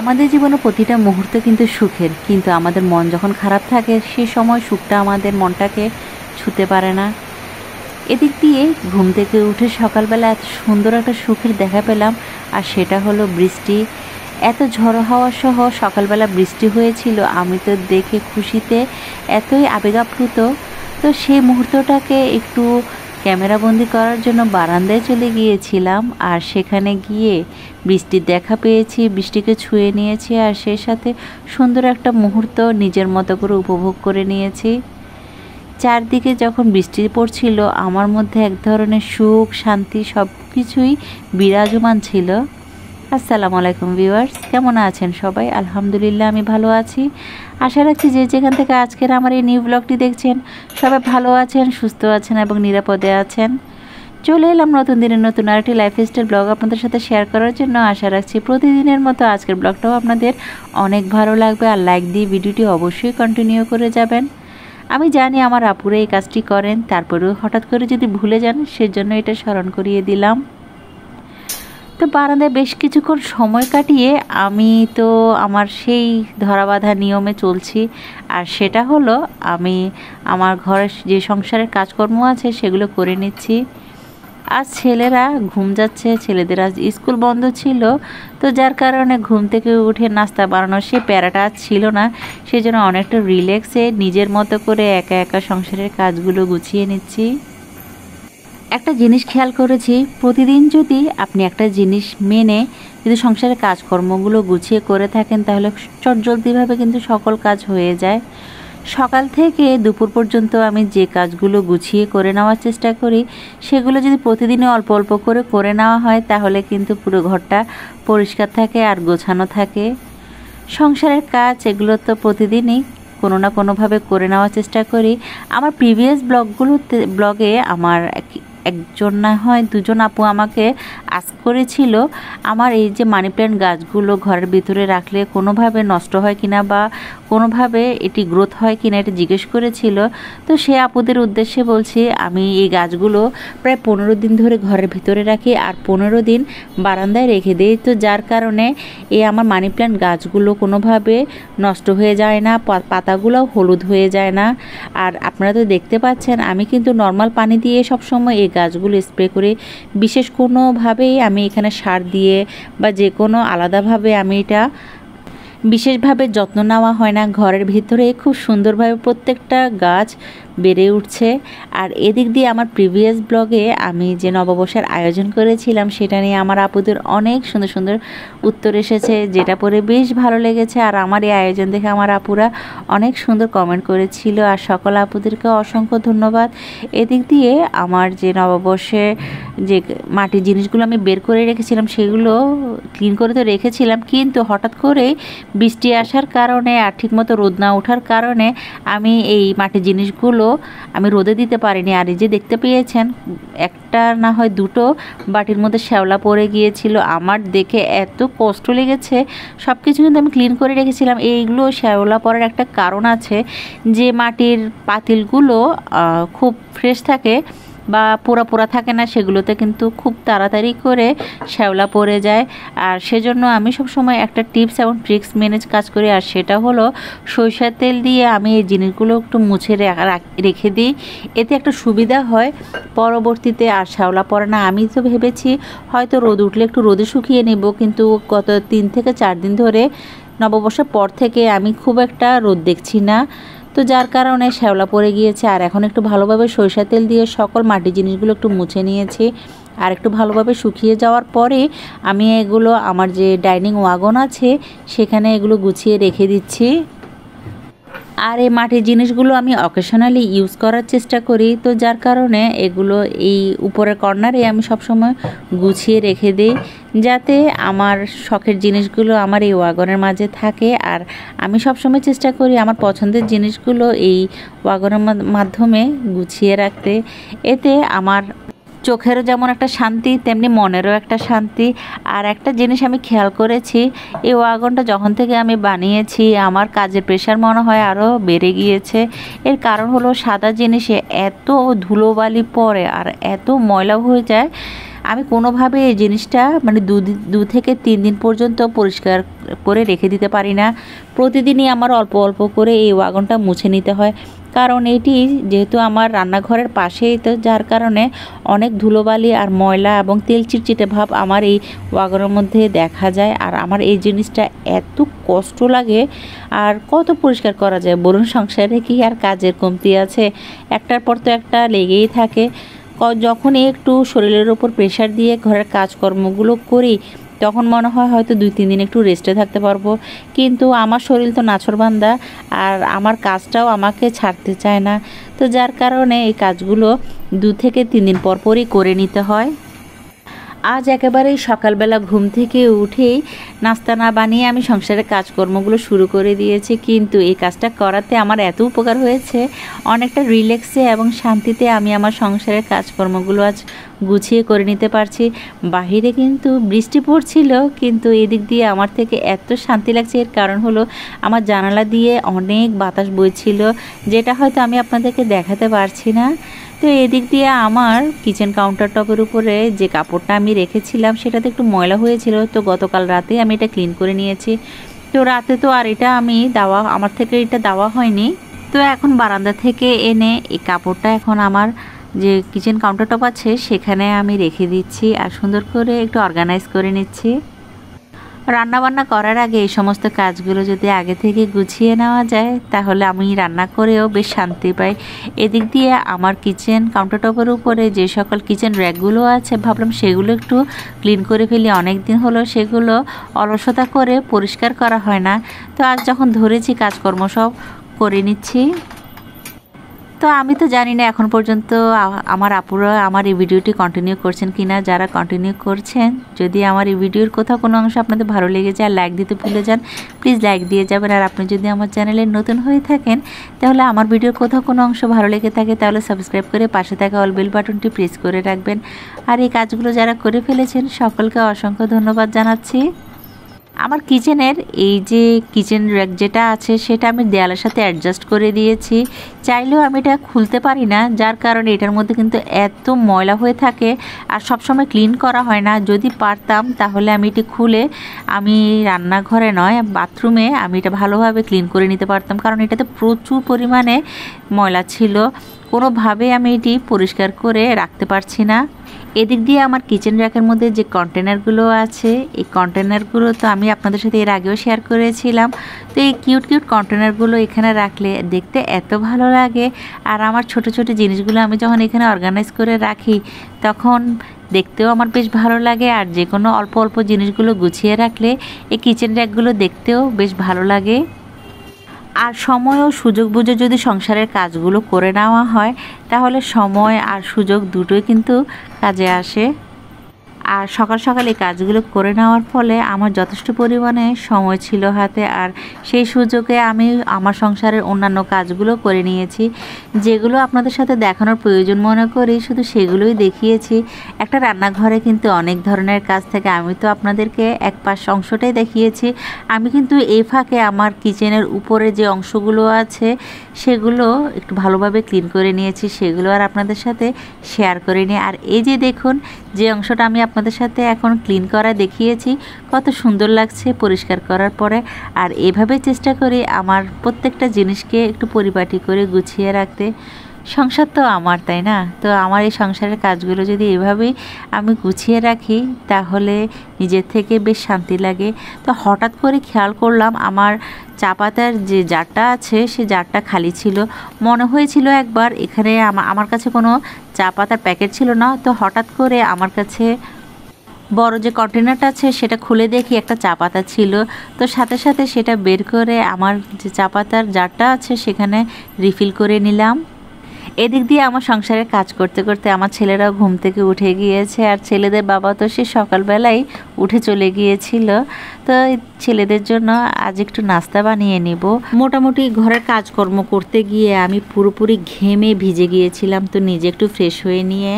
আমাদের জীবনে প্রতিটা মুহূর্ত কিন্তু সুখের, কিন্তু আমাদের মন যখন খারাপ থাকে সে সময় সুখটা আমাদের মনটাকে ছুঁতে পারে না। এদিক দিয়ে ঘুম থেকে উঠে সকালবেলা এত সুন্দর একটা সুখের দেখা পেলাম, আর সেটা হলো বৃষ্টি। এত ঝড়ো হাওয়া সহ সকালবেলা বৃষ্টি হয়েছিল, আমি তো দেখে খুশিতে এতই আবেগাপ্লুত। তো সেই মুহূর্তটাকে একটু ক্যামেরাবন্দি করার জন্য বারান্দায় চলে গিয়েছিলাম, আর সেখানে গিয়ে বৃষ্টির দেখা পেয়েছি, বৃষ্টিকে ছুঁয়ে নিয়েছি, আর সেই সাথে সুন্দর একটা মুহূর্ত নিজের মতো করে উপভোগ করে নিয়েছি। চারদিকে যখন বৃষ্টি পড়ছিল আমার মধ্যে এক ধরনের সুখ, শান্তি সব কিছুই বিরাজমান ছিল। আসসালামু আলাইকুম ভিউয়ার্স, কেমন আছেন সবাই? আলহামদুলিল্লাহ আমি ভালো আছি। আশা রাখছি যে যেখান থেকে আজকের আমার এই নিউ ব্লগটি দেখছেন সবাই ভালো আছেন, সুস্থ আছেন এবং নিরাপদে আছেন। চলে এলাম নতুন দিনের নতুন আরেকটি লাইফস্টাইল ব্লগ আপনাদের সাথে শেয়ার করার জন্য। আশা রাখছি প্রতিদিনের মতো আজকের ব্লগটাও আপনাদের অনেক ভালো লাগবে, আর লাইক দিয়ে ভিডিওটি অবশ্যই কন্টিনিউ করে যাবেন। আমি জানি আমার আপুরা এই কাজটি করেন, তারপরেও হঠাৎ করে যদি ভুলে যান সেজন্য এটা স্মরণ করিয়ে দিলাম। তো বারান্দায় বেশ কিছুক্ষণ সময় কাটিয়ে আমি তো আমার সেই ধরাবাঁধা নিয়মে চলছি, আর সেটা হলো আমি আমার ঘরের যে সংসারের কাজকর্ম আছে সেগুলো করে নিচ্ছি। আজ ছেলেরা ঘুম যাচ্ছে, ছেলেদের আজ স্কুল বন্ধ ছিল, তো যার কারণে ঘুম থেকে উঠে নাস্তা বানানোর সে প্যারাটা আজ ছিল না। সেই জন্য অনেকটা রিল্যাক্সে নিজের মতো করে একা একা সংসারের কাজগুলো গুছিয়ে নিচ্ছি। একটা জিনিস খেয়াল করেছি, প্রতিদিন যদি আপনি একটা জিনিস মেনে যদি সংসারের কাজকর্মগুলো গুছিয়ে করে থাকেন তাহলে চটজলদিভাবে কিন্তু সকল কাজ হয়ে যায়। সকাল থেকে দুপুর পর্যন্ত আমি যে কাজগুলো গুছিয়ে করে নেওয়ার চেষ্টা করি সেগুলো যদি প্রতিদিনই অল্প অল্প করে নেওয়া হয় তাহলে কিন্তু পুরো ঘরটা পরিষ্কার থাকে আর গোছানো থাকে। সংসারের কাজ এগুলো তো প্রতিদিনই কোনো না কোনোভাবে করে নেওয়ার চেষ্টা করি। আমার প্রিভিয়াস ব্লগে আমার একজন না হয় দুজন আপু আমাকে আস্ক করেছিল আমার এই যে মানি প্ল্যান্ট গাছগুলো ঘরের ভিতরে রাখলে কোনোভাবে নষ্ট হয় কিনা বা কোনোভাবে এটি গ্রোথ হয় কিনা এটা জিজ্ঞেস করেছিল। তো সে আপুদের উদ্দেশ্যে বলছি, আমি এই গাছগুলো প্রায় 15 দিন ধরে ঘরের ভিতরে রাখি আর 15 দিন বারান্দায় রেখে দিই, তো যার কারণে এই আমার মানি প্ল্যান্ট গাছগুলো কোনোভাবে নষ্ট হয়ে যায় না, পাতাগুলোও হলুদ হয়ে যায় না। আর আপনারা তো দেখতে পাচ্ছেন আমি কিন্তু নর্মাল পানি দিয়ে সবসময় এই গাছগুলো স্প্রে করি, বিশেষ কোনোভাবেই আমি এখানে সার দিয়ে বা যে কোনো আলাদাভাবে আমি এটা বিশেষভাবে যত্ন নেওয়া হয় না। ঘরের ভিতরে খুব সুন্দরভাবে প্রত্যেকটা গাছ বেড়ে উঠছে। আর এদিক দিয়ে আমার প্রিভিয়াস ব্লগে আমি যে নববর্ষের আয়োজন করেছিলাম সেটা নিয়ে আমার আপুদের অনেক সুন্দর সুন্দর উত্তর এসেছে, যেটা পড়ে বেশ ভালো লেগেছে। আর আমার এই আয়োজন দেখে আমার আপুরা অনেক সুন্দর কমেন্ট করেছিল, আর সকল আপুদেরকে অসংখ্য ধন্যবাদ। এদিক দিয়ে আমার যে নববর্ষে যে মাটির জিনিসগুলো আমি বের করে রেখেছিলাম সেগুলো ক্লিন করে তো রেখেছিলাম, কিন্তু হঠাৎ করে বৃষ্টি আসার কারণে আর ঠিকমতো রোদ না ওঠার কারণে আমি এই মাটির জিনিসগুলো আমি রোদে দিতে পারিনি। আর এই যে দেখতে পেয়েছেন একটা না হয় দুটো বাটির মধ্যে শ্যাওলা পড়ে গিয়েছিল, আমার দেখে এত কষ্ট লেগেছে। সব কিছু কিন্তু আমি ক্লিন করে রেখেছিলাম। এইগুলো শ্যাওলা পড়ার একটা কারণ আছে, যে মাটির পাতিলগুলো খুব ফ্রেশ থাকে বা পোড়া পোড়া থাকে না, সেগুলোতে কিন্তু খুব তাড়াতাড়ি করে শ্যাওলা পড়ে যায়। আর সেজন্য আমি সবসময় একটা টিপস এবং ট্রিক্স মেনে কাজ করি, আর সেটা হলো সরিষার তেল দিয়ে আমি এই জিনিসগুলো একটু মুছে রেখে দিই। এতে একটা সুবিধা হয়, পরবর্তীতে আর শ্যাওলা পড়ে না। আমি তো ভেবেছি হয়তো রোদ উঠলে একটু রোদে শুকিয়ে নেব, কিন্তু গত 3 থেকে 4 দিন ধরে নববর্ষের পর থেকে আমি খুব একটা রোদ দেখছি না, তো যার কারণে শ্যাওলা পড়ে গিয়েছে। আর এখন একটু ভালোভাবে সরিষা তেল দিয়ে সকল মাটির জিনিসগুলো একটু মুছে নিয়েছি, আর একটু ভালোভাবে শুকিয়ে যাওয়ার পরে আমি এগুলো আমার যে ডাইনিং ওয়াগন আছে সেখানে এগুলো গুছিয়ে রেখে দিচ্ছি। আর এই মাটির জিনিসগুলো আমি অকেশনালি ইউজ করার চেষ্টা করি, তো যার কারণে এগুলো এই উপরের কর্নারে আমি সবসময় গুছিয়ে রেখে দিই, যাতে আমার শখের জিনিসগুলো আমার এই ওয়াগনের মাঝে থাকে। আর আমি সবসময় চেষ্টা করি আমার পছন্দের জিনিসগুলো এই ওয়াগনের মাধ্যমে গুছিয়ে রাখতে। এতে আমার চোখেরও যেমন একটা শান্তি তেমনি মনেরও একটা শান্তি। আর একটা জিনিস আমি খেয়াল করেছি, এই ওয়াগনটা যখন থেকে আমি বানিয়েছি আমার কাজের প্রেশার মনে হয় আরও বেড়ে গিয়েছে। এর কারণ হলো সাদা জিনিসে এত ধুলোবালি পড়ে আর এত ময়লা হয়ে যায়, আমি কোনোভাবে এই জিনিসটা মানে 2 থেকে 3 দিন পর্যন্ত পরিষ্কার করে রেখে দিতে পারি না। প্রতিদিনই আমার অল্প অল্প করে এই ওয়াগনটা মুছে নিতে হয়, কারণ এটি যেহেতু আমার রান্নাঘরের পাশেই, তো যার কারণে অনেক ধুলোবালি আর ময়লা এবং তেল চিটচিটে ভাব আমার এই ওয়াগনের মধ্যে দেখা যায়। আর আমার এই জিনিসটা এত কষ্ট লাগে, আর কত পরিষ্কার করা যায় বলুন? সংসারে কি আর কাজের কমতি আছে? একটার পর তো একটা লেগেই থাকে। যখনই একটু শরীরের ওপর প্রেশার দিয়ে ঘরের কাজকর্মগুলো করি, তখন মনে হয় হয়তো 2-3 দিন একটু রেস্টে থাকতে পারবো, কিন্তু আমার শরীর তো নাছোড়বান্দা, আর আমার কাজটাও আমাকে ছাড়তে চায় না। তো যার কারণে এই কাজগুলো 2 থেকে 3 দিন পর পরই করে নিতে হয়। আজ একেবারেই সকালবেলা ঘুম থেকে উঠেই নাস্তা না বানিয়ে আমি সংসারের কাজকর্মগুলো শুরু করে দিয়েছি, কিন্তু এই কাজটা করাতে আমার এত উপকার হয়েছে, অনেকটা রিল্যাক্সে এবং শান্তিতে আমি আমার সংসারের কাজকর্মগুলো আজ গুছিয়ে করে নিতে পারছি। বাহিরে কিন্তু বৃষ্টি পড়ছিল, কিন্তু এদিক দিয়ে আমার থেকে এত শান্তি লাগছে। এর কারণ হলো আমার জানালা দিয়ে অনেক বাতাস বইছিল, যেটা হয়তো আমি আপনাদেরকে দেখাতে পারছি না। তো এদিক দিয়ে আমার কিচেন কাউন্টার টপের উপরে যে কাপড়টা আমি রেখেছিলাম সেটাতে একটু ময়লা হয়েছিল, তো গতকাল রাতে আমি এটা ক্লিন করে নিয়েছি। তো রাতে তো আর এটা আমার থেকে এটা দেওয়া হয়নি। তো এখন বারান্দা থেকে এনে এই কাপড়টা এখন আমার যে কিচেন কাউন্টার টপ আছে সেখানে আমি রেখে দিচ্ছি, আর সুন্দর করে একটু অর্গানাইজ করে নিচ্ছি। রান্নাবান্না করার আগে এই সমস্ত কাজগুলো যদি আগে থেকে গুছিয়ে নেওয়া যায়, তাহলে আমি রান্না করেও বেশ শান্তি পাই। এদিক দিয়ে আমার কিচেন কাউন্টারটপের উপরে যে সকল কিচেন র্যাকগুলো আছে, ভাবলাম সেগুলো একটু ক্লিন করে ফেলি। অনেক দিন হলো সেগুলো অলসতা করে পরিষ্কার করা হয় না, তো আজ যখন ধরেছি কাজকর্ম সব করে নিচ্ছি। তো আমি তো জানি না এখন পর্যন্ত আমার আপুরা আমার এই ভিডিওটি কন্টিনিউ করছেন কিনা। যারা কন্টিনিউ করছেন, যদি আমার এই ভিডিওর কোথাও কোনো অংশ আপনাদের ভালো লেগে যায়, লাইক দিতে ভুলে যান, প্লিজ লাইক দিয়ে যাবেন। আর আপনি যদি আমার চ্যানেলে নতুন হয়ে থাকেন, তাহলে আমার ভিডিওর কোথাও কোনো অংশ ভালো লেগে থাকে, তাহলে সাবস্ক্রাইব করে পাশে থাকা অল বেল বাটনটি প্রেস করে রাখবেন। আর এই কাজগুলো যারা করে ফেলেছেন, সকলকে অসংখ্য ধন্যবাদ জানাচ্ছি। আমার কিচেনের এই যে কিচেন র্যাক যেটা আছে, সেটা আমি দেয়ালের সাথে অ্যাডজাস্ট করে দিয়েছি। চাইলেও আমি এটা খুলতে পারি না, যার কারণে এটার মধ্যে কিন্তু এত ময়লা হয়ে থাকে, আর সবসময় ক্লিন করা হয় না। যদি পারতাম তাহলে আমি এটি খুলে আমি রান্নাঘরে নয়, বাথরুমে আমি এটা ভালোভাবে ক্লিন করে নিতে পারতাম, কারণ এটাতে প্রচুর পরিমাণে ময়লা ছিল। কোনোভাবে আমি এটি পরিষ্কার করে রাখতে পারছি না। এদিক দিয়ে আমার কিচেন র্যাকের মধ্যে যে কন্টেনারগুলো আছে, এই কন্টেনারগুলো তো আমি আপনাদের সাথে এর আগেও শেয়ার করেছিলাম। তো এই কিউট কিউট কন্টেনারগুলো এখানে রাখলে দেখতে এত ভালো লাগে, আর আমার ছোট ছোট জিনিসগুলো আমি যখন এখানে অর্গানাইজ করে রাখি, তখন দেখতেও আমার বেশ ভালো লাগে। আর যে কোনো অল্প অল্প জিনিসগুলো গুছিয়ে রাখলে এই কিচেন র্যাকগুলো দেখতেও বেশ ভালো লাগে। আর সময় ও সুযোগ বুঝে যদি সংসারের কাজগুলো করে নেওয়া হয়, তাহলে সময় আর সুযোগ দুটোই কিন্তু কাজে আসে। আর সকাল সকাল এই কাজগুলো করে নেওয়ার ফলে আমার যথেষ্ট পরিমাণে সময় ছিল হাতে, আর সেই সুযোগে আমি আমার সংসারের অন্যান্য কাজগুলো করে নিয়েছি। যেগুলো আপনাদের সাথে দেখানোর প্রয়োজন মনে করি, শুধু সেগুলোই দেখিয়েছি। একটা রান্নাঘরে কিন্তু অনেক ধরনের কাজ থাকে, আমি তো আপনাদেরকে এক পাশ অংশটাই দেখিয়েছি। আমি কিন্তু এই ফাঁকে আমার কিচেনের উপরে যে অংশগুলো আছে সেগুলো একটু ভালোভাবে ক্লিন করে নিয়েছি, সেগুলো আর আপনাদের সাথে শেয়ার করে নিই। আর এই যে দেখুন, যে অংশটা আমি আপনাদের সাথে এখন ক্লিন করা দেখিয়েছি, কত সুন্দর লাগছে পরিষ্কার করার পরে। আর এভাবে চেষ্টা করি আমার প্রত্যেকটা জিনিসকে একটু পরিপাটি করে গুছিয়ে রাখতে। সংসার তো আমার, তাই না? তো আমার এই সংসারের কাজগুলো যদি এভাবেই আমি গুছিয়ে রাখি, তাহলে নিজের থেকে বেশ শান্তি লাগে। তো হঠাৎ করে খেয়াল করলাম আমার চা পাতার যে জারটা আছে, সে জারটা খালি ছিল। মনে হয়েছিল একবার এখানে আমার কাছে কোনো চা পাতার প্যাকেট ছিল না, তো হঠাৎ করে আমার কাছে বড় যে কন্টেনারটা আছে সেটা খুলে দেখি একটা চা পাতা ছিল। তো সাথে সাথে সেটা বের করে আমার যে চা পাতার জারটা আছে সেখানে রিফিল করে নিলাম। এদিক দিয়ে আমার সংসারের কাজ করতে করতে আমার ছেলেরাও ঘুম থেকে উঠে গিয়েছে, আর ছেলেদের বাবা তো সে সকালবেলাই উঠে চলে গিয়েছিল। তো ছেলেদের জন্য আজ একটু নাস্তা বানিয়ে নিব। মোটামুটি ঘরের কাজকর্ম করতে গিয়ে আমি পুরোপুরি ঘেমে ভিজে গিয়েছিলাম, তো নিজে একটু ফ্রেশ হয়ে নিয়ে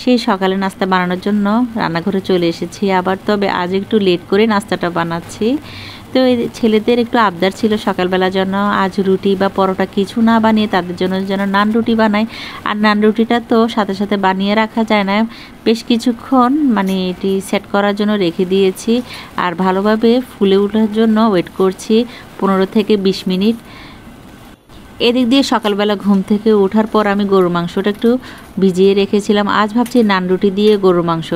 সেই সকালে নাস্তা বানানোর জন্য রান্নাঘরে চলে এসেছি আবার। তবে আজ একটু লেট করে নাস্তাটা বানাচ্ছি। তো এই ছেলেদের একটু আবদার ছিল সকালবেলার জন্য আজ রুটি বা পরোটা কিছু না বানিয়ে তাদের জন্য যেন নান রুটি বানাই। আর নান রুটিটা তো সাথে সাথে বানিয়ে রাখা যায় না, বেশ কিছুক্ষণ মানে এটি সেট করার জন্য রেখে দিয়েছি আর ভালোভাবে ফুলে ওঠার জন্য ওয়েট করছি 15 থেকে 20 মিনিট। এদিক দিয়ে সকালবেলা ঘুম থেকে ওঠার পর আমি গরুর মাংসটা একটু ভিজিয়ে রেখেছিলাম। আজ ভাবছি নান রুটি দিয়ে গরুর মাংস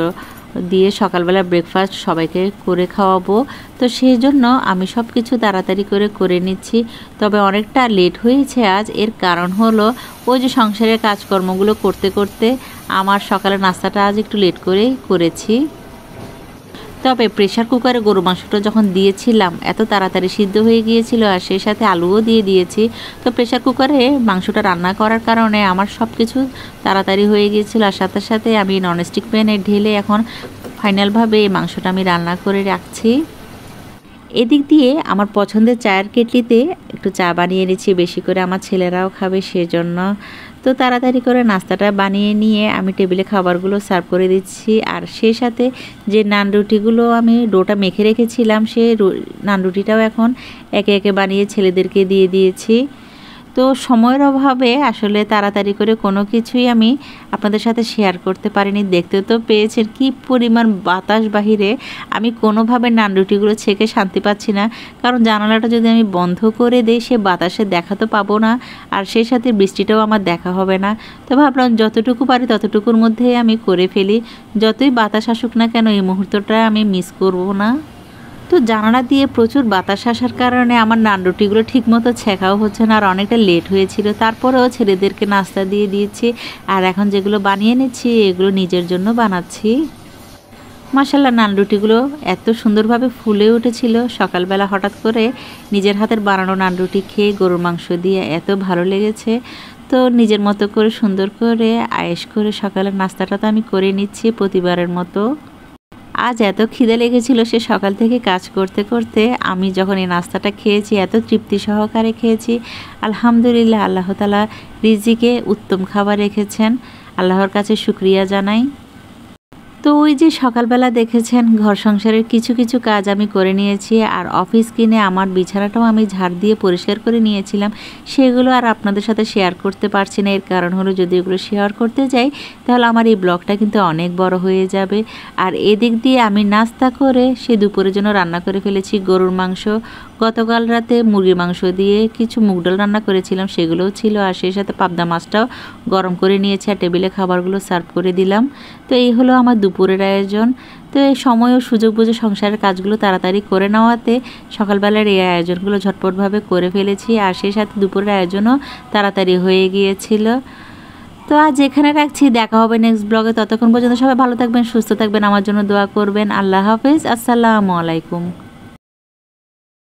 দিয়ে সকালবেলা ব্রেকফাস্ট সবাইকে করে খাওয়াবো। তো সেই জন্য আমি সব কিছু তাড়াতাড়ি করে নিচ্ছি। তবে অনেকটা লেট হয়েছে আজ, এর কারণ হলো ওই যে সংসারের কাজকর্মগুলো করতে করতে আমার সকালের নাস্তাটা আজ একটু লেট করেছি। তবে প্রেশার কুকারে গরু মাংসটা যখন দিয়েছিলাম এত তাড়াতাড়ি সিদ্ধ হয়ে গিয়েছিল আর সেই সাথে আলুও দিয়ে দিয়েছি। তো প্রেশার কুকারে মাংসটা রান্না করার কারণে আমার সব কিছু তাড়াতাড়ি হয়ে গিয়েছিল আর সাথে সাথে আমি ননস্টিক প্যানে ঢেলে এখন ফাইনালভাবে এই মাংসটা আমি রান্না করে রাখছি। এদিক দিয়ে আমার পছন্দের চায়ের কেটলিতে একটু চা বানিয়ে নিচ্ছি, বেশি করে আমার ছেলেরাও খাবে সেজন্য। তো তাড়াতাড়ি করে নাস্তাটা বানিয়ে নিয়ে আমি টেবিলে খাবারগুলো সার্ভ করে দিচ্ছি। আর সেই সাথে যে নান রুটিগুলো আমি ডোটা মেখে রেখেছিলাম সেই নান রুটিটাও এখন একে একে বানিয়ে ছেলেদেরকে দিয়ে দিয়েছি। তো সময়ের অভাবে আসলে তাড়াতাড়ি করে কোনো কিছুই আমি আপনাদের সাথে শেয়ার করতে পারিনি। দেখতে তো পেয়েছেন কি পরিমাণ বাতাস বাহিরে, আমি কোনোভাবে নান রুটিগুলো ছেঁকে শান্তি পাচ্ছি না, কারণ জানালাটা যদি আমি বন্ধ করে দিই সে বাতাসে দেখা তো পাবো না আর সেই সাথে বৃষ্টিটাও আমার দেখা হবে না। তো ভাবলাম যতটুকু পারি ততটুকুর মধ্যেই আমি করে ফেলি, যতই বাতাস আসুক না কেন এই মুহূর্তটা আমি মিস করব না। তো জানালা দিয়ে প্রচুর বাতাস আসার কারণে আমার নান রুটিগুলো ঠিকমতো ছেঁকাও হচ্ছে না আর অনেকটা লেট হয়েছিল। তারপরেও ছেলেদেরকে নাস্তা দিয়ে দিয়েছি আর এখন যেগুলো বানিয়ে নিচ্ছি এগুলো নিজের জন্য বানাচ্ছি। মাশাআল্লাহ নান রুটিগুলো এত সুন্দরভাবে ফুলে উঠেছিল, সকালবেলা হঠাৎ করে নিজের হাতের বানানো নান রুটি খেয়ে গরুর মাংস দিয়ে এত ভালো লেগেছে। তো নিজের মতো করে সুন্দর করে আয়েশ করে সকালের নাস্তাটা তো আমি করে নিচ্ছি প্রতিবারের মতো। আজ এত খিদে লেগেছিল সে সকাল থেকে কাজ করতে করতে আমি যখন এই নাস্তাটা খেয়েছি এত তৃপ্তি সহকারে খেয়েছি। আলহামদুলিল্লাহ, আল্লাহ তাআলা রিজিকে উত্তম খাবার রেখেছেন, আল্লাহর কাছে শুকরিয়া জানাই। তো ওই যে সকালবেলা দেখেছেন ঘর সংসারের কিছু কিছু কাজ আমি করে নিয়েছি আর অফিস কিনে আমার বিছানাটাও আমি ঝাড় দিয়ে পরিষ্কার করে নিয়েছিলাম, সেগুলো আর আপনাদের সাথে শেয়ার করতে পারছি না। এর কারণ হলো যদি এগুলো শেয়ার করতে যাই তাহলে আমার এই ব্লগটা কিন্তু অনেক বড় হয়ে যাবে। আর এদিক দিয়ে আমি নাস্তা করে সে দুপুরের জন্য রান্না করে ফেলেছি গরুর মাংস। গতকাল রাতে মুরগির মাংস দিয়ে কিছু মুগ ডাল রান্না করেছিলাম সেগুলোও ছিল আর সেই সাথে পাবদা মাছটাও গরম করে নিয়েছি আর টেবিলে খাবারগুলো সার্ভ করে দিলাম। তো এই হলো আমার দুপুরের আয়োজন। তো এই সময় ও সুযোগ বুঝে সংসারের কাজগুলো তাড়াতাড়ি করে নেওয়াতে সকালবেলার এই আয়োজনগুলো ঝটপটভাবে করে ফেলেছি আর সেই সাথে দুপুরের আয়োজনও তাড়াতাড়ি হয়ে গিয়েছিল। তো আজ এখানে রাখছি, দেখা হবে নেক্সট ব্লগে। ততক্ষণ পর্যন্ত সবাই ভালো থাকবেন, সুস্থ থাকবেন, আমার জন্য দোয়া করবেন। আল্লাহ হাফেজ, আসসালামু আলাইকুম।